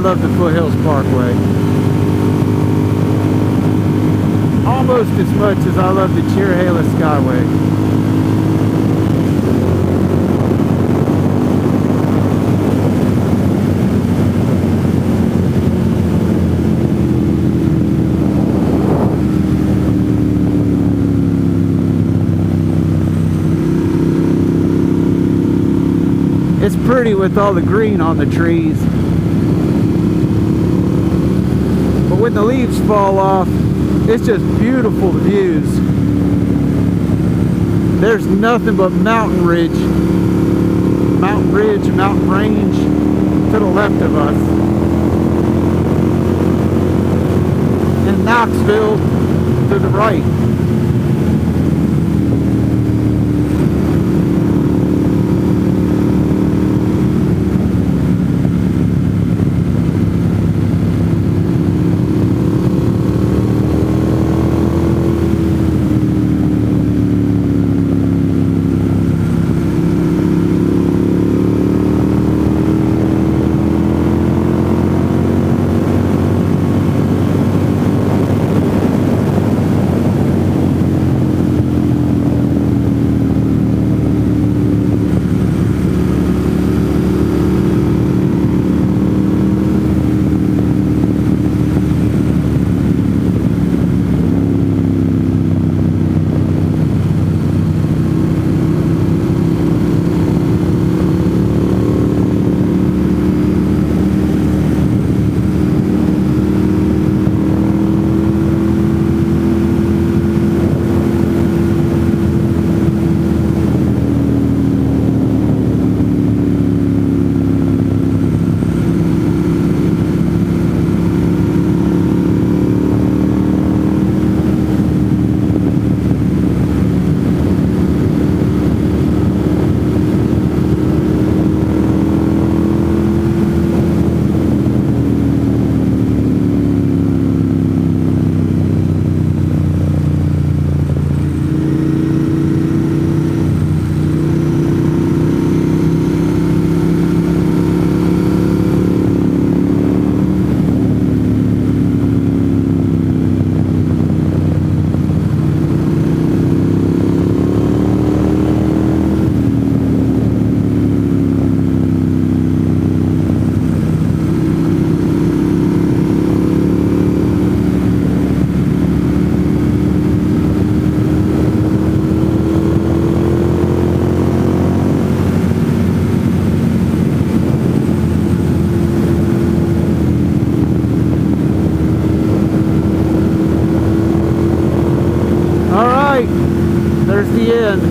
love the Foothills Parkway. Almost as much as I love the Cherryhala Skyway. It's pretty with all the green on the trees. But when the leaves fall off, it's just beautiful views. There's nothing but mountain ridge, mountain range to the left of us. And Knoxville to the right. There's the end.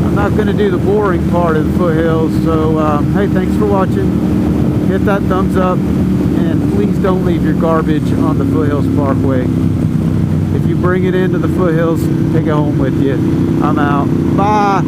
I'm not going to do the boring part of the foothills, so hey, thanks for watching. Hit that thumbs up, and please don't leave your garbage on the Foothills Parkway. If you bring it into the foothills, take it home with you. I'm out. Bye.